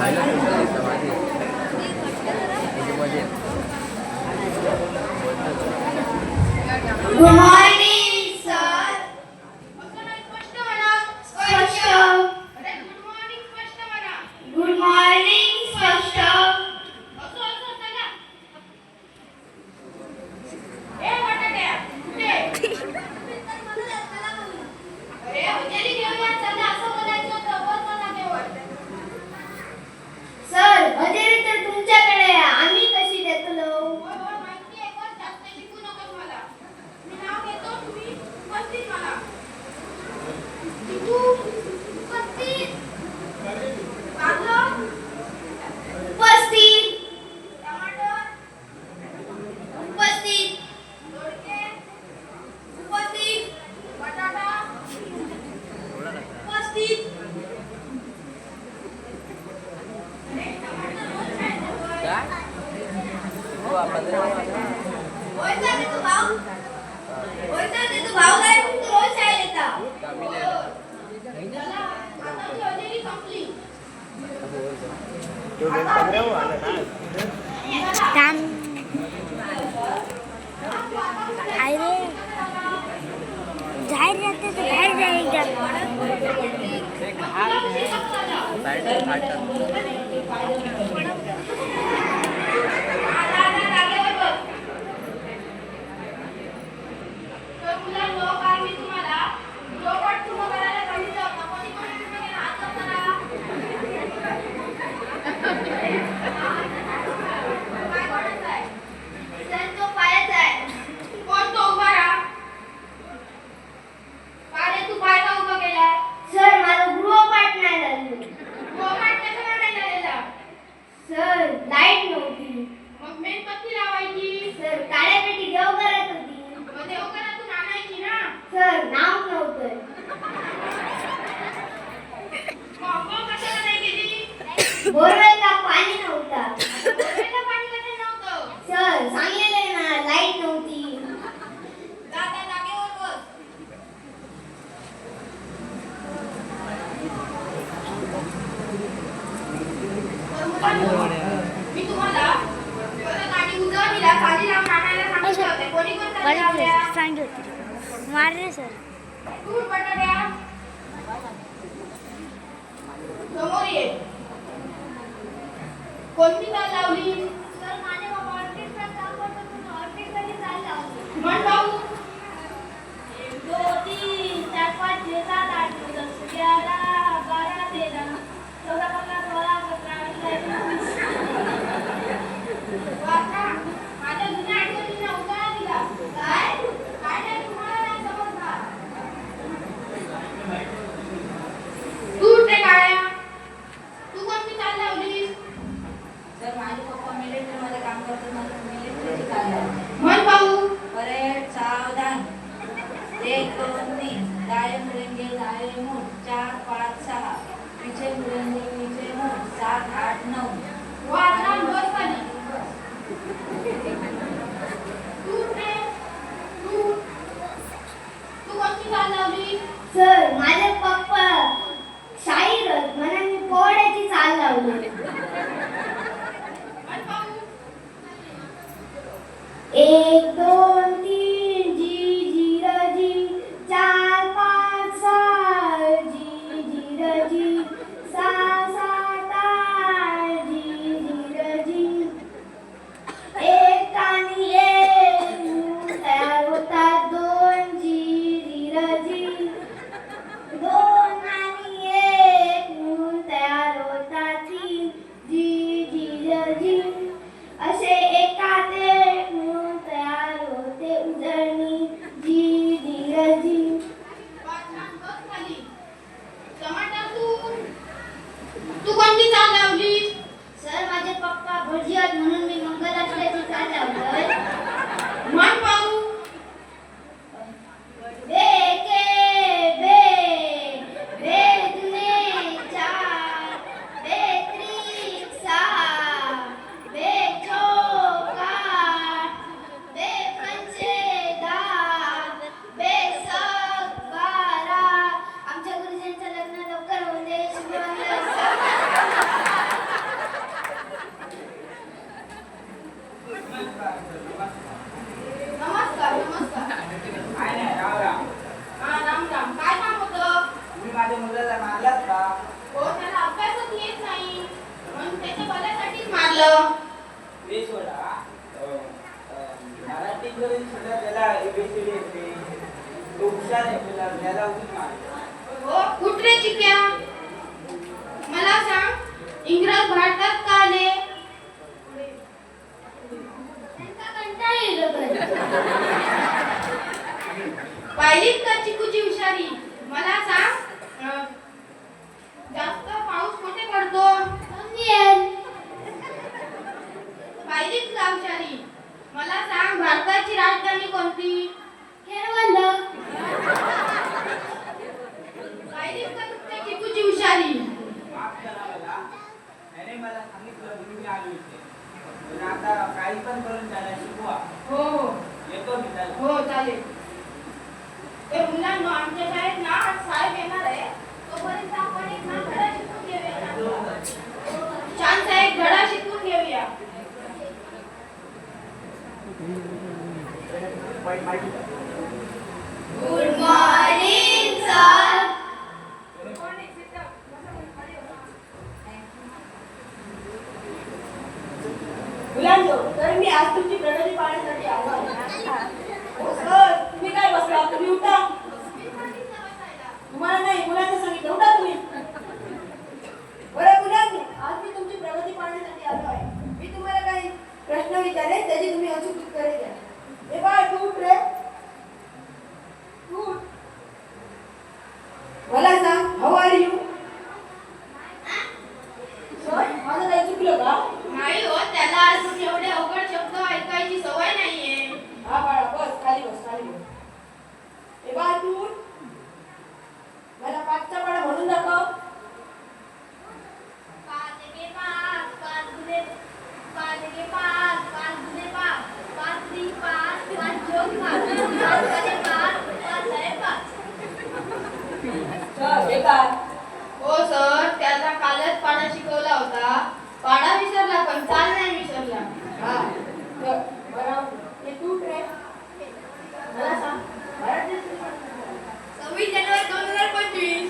Good morning, sir. स्पष्ट म्हणा. स्पष्ट. अरे गुड मॉर्निंग स्पष्ट म्हणा. गुड मॉर्निंग स्पष्ट. असं असं सांगा. ए बटाट्या कुठे? अरे अंजली घेऊया चला असं बोलायचं होतं. बोल मला केवळ. सर हजेरी तर तुमच्याकडे आहे. आम्ही कशी देतलो? माहिती आहे पण जास्त शिकू नकोस मला. मी नाव घेतो तुम्ही उपस्थित मला. टिकू उपस्थित. पालक उपस्थित. टमाटर उपस्थित. दोडके उपस्थित. बटाटा उपस्थित. होय चालते तू भाऊ. होय चालते तू भाऊ काय तू रोज शाळेत येता. चला आता ती हजेरी संपली. अरे जाहिर रहते तो बाहर जाएगा तर मुलांनो काल मी तुम्हाला जो पाठ पूर्ण करायला सांगितलं होतं कोणी कोणी पूर्ण केला हात वर करा. काय कोणाचा आहे? सर तो पायाचा आहे. कोण तो उभा राहा. का रे तू पाय का उभा केला? सर माझा गृहपाठ नाही झाला. गृहपाठ कशाला नाही झालेला? सर लाईट नव्हती. मग मेणबत्ती लावायची. सर काळ्या पेटी देवघरात होती. मग देवघरातून आणायची ना. सर नाव नव्हतं. मग अंघोळ कशाला नाही केली? बोरवेलला पाणी नव्हता. बोरवेलला पाणी कशाला नव्हतं? सर सांगितलंय ना लाईट नव्हती. दादा जागेवर बस. तर मुलांनो, मी तुम्हाला परत आणि उजळणीला खाली लावून आणायला सांगितले होते. कोणी कोण खाली लावल्या? सांगितलं होतं मारले सर दूर बटाट्या समोर ये. कोणती चाल लावली? सर माझे बाबा ऑर्केस्ट्रा चाल करतात म्हणून ऑर्केस्ट्राची चाल लावली. म्हण भाऊ. 1 2 3 4 5 6 7 8 9 10 11 12 13 14 15 16 17 वाचा. माझ्या जुन्या आठवणींना उजाळा दिला. काय? काय नाही तुम्हाला नाही समजणार. तू ते काळ्या. तू कोणती चाल लावलीस? सर माझे पप्पा मिलिटरीमध्ये काम करतात. मला मिलिटरीची चाल आहे. म्हण भाऊ. परेड सावधान 1 2 3 दाएं मुड़ेंगे दाएं मुड़ 4 5 6 पीछे मुड़ेंगे पीछे मुड़ 7 8 9 वाचा बस खाली. तू ते तू कोणती चाल लावली? सर माझे पप्पा शाहीर आहेत म्हणून मी पोहण्याची चाल लावली. म्हण भाऊ. 1 2 3 जी जी र जी 4 5 6 जी जी र जी 6 7 8 जी जी र जी. एक आणि एक मिळून तयार होतात 2 जी जी र जी. 2 आणि 1 मिळून तयार होतात 3 जी जी र जी. असे एकात एक मिळून तयार होतात हो कुठले चिक्या मला सांग इंग्रज भारतात का आले त्यांचा कंटाळा येतो पाहिलीत का चिकूची हुशारी मला सांग जास्त पाऊस कुठे पडतो पाहिलीत का हुशारी मला सांग भारताची राजधानी कोणती खेळवंद पाहिलीत का तुमच्या चिकूची हुशारी काही पण करून त्याला शिकवा. हो हो येतो मी त्याला. हो चालेल तर मुलांनो आमच्या शाळेत ना आज साहेब येणार आहे तोपर्यंत आपण एक ना धडा शिकून घेऊया छानसा एक धडा शिकून घेऊया गुड मॉर्निंग सर मुलांनो तर मी आज तुमची प्रगती पाहण्यासाठी आलो आहे. हो सर तुम्ही काय बसला तुम्ही उठा तुम्हाला नाही मुलांना सांगितलं उठा तुम्ही बरं मुलांनो आज मी तुमची प्रगती पाहण्यासाठी आलो आहे. मी तुम्हाला काही प्रश्न विचारेन त्याची तुम्ही अचूक उत्तरे द्या. हे बाळ तू उठ रे तू उठ. मला सांग हाऊ आर यू सर माझं काही चुकलं का नाही हो त्याला अजून एवढे अवघड शब्द ऐकायची सवय नाहीये हा बाळा बस खाली बस खाली बस. हे बाळ तू उठ. मला पाचचा पाडा म्हणून दाखव. पाच एके पाच पाच दुने पाच एके पाच पाच दुने पाच पाच त्रिक पाच पाच जोग पाच पाच पदे पाच पाच आहे पाच सर हे काय हो सर त्याचा कालच पाढा शिकवला होता पाढा विसरला पण चाल नाही विसरला हा बरं हे तू उठ रे. मला सांग मराठी 26 जानेवारी 2025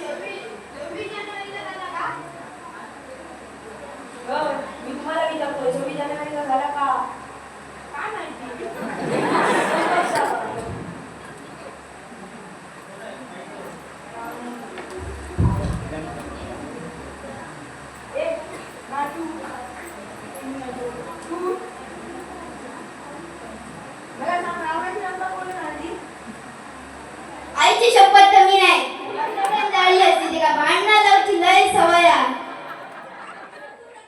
26 जानेवारीला झाला का सर मी तुम्हाला विचारतो 26 जानेवारीला झाला का काय माहिती एक नाटू तू मला सांग रावणाची रंग कोणी मारली आईची शपथ तर मी नाही लग्नापर्यंत जाळली असती ती का भांडणा लावची लय सवय आहे.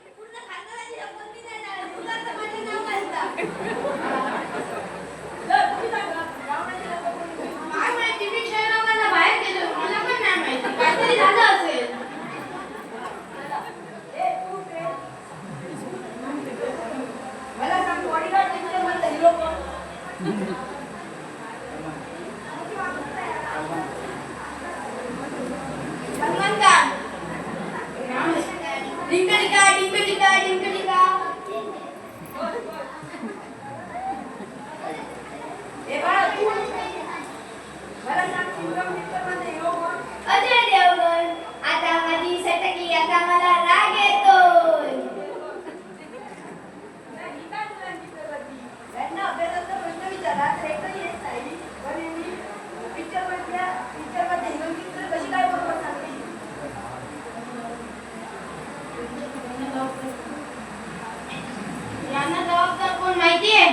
पूर्ण खानदानाची शपथ मी नाही जाळली. मुलांचं माझं नाव घालता. सर तुम्ही सांगा रावणाची रंग कोणी मारली? काय माहिती मी क्षयरोगाला बाहेर गेलो मला पण नाही माहिती काहीतरी झालं असेल ए तू उठ रे. मला सांग बॉडीगार्ड पिक्चर मधला हिरो कोण सलमान खान डिंकलिका डिंकलिका डिंकलिका ए बाळा तू उठ. मला सांग सिंघम पिक्चर मधला हिरो कोण अजय देवगण आता माझी सटकली आता मला राग येतोय त्यांना अभ्यासाचा प्रश्न विचारला तर एकही येत नाही पण मी पिक्चर मध्ये हिरोईन पिक्चर कशी काय बरोबर सांगते यांना जबाबदार कोण माहितीये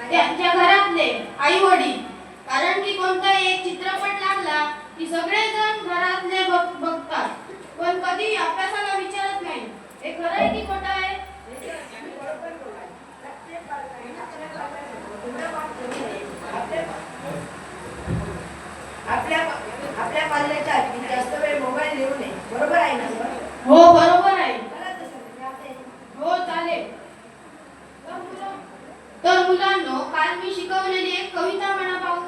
त्यांच्या घरातले आई वडील कारण की कोणताही एक चित्रपट लागला की सगळेजण घरातले बघतात पण कधी अभ्यासाला विचारत नाही हे खरं आहे की खोटं आहे आपल्या पाल्याच्या हाती जास्त वेळ मोबाईल देऊ नये बरोबर आहे ना सर हो बरोबर आहे चला तसं म्हणजे आता येते. हो चालेल तर मुलांनो काल मी शिकवलेली एक कविता म्हणा पाहू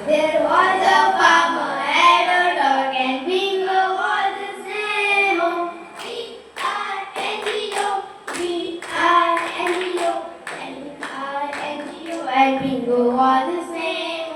There was a farmer had a dog and bingo was his name. B-I-N-G-O, B-I-N-G-O, B-I-N-G-O, and bingo was his name.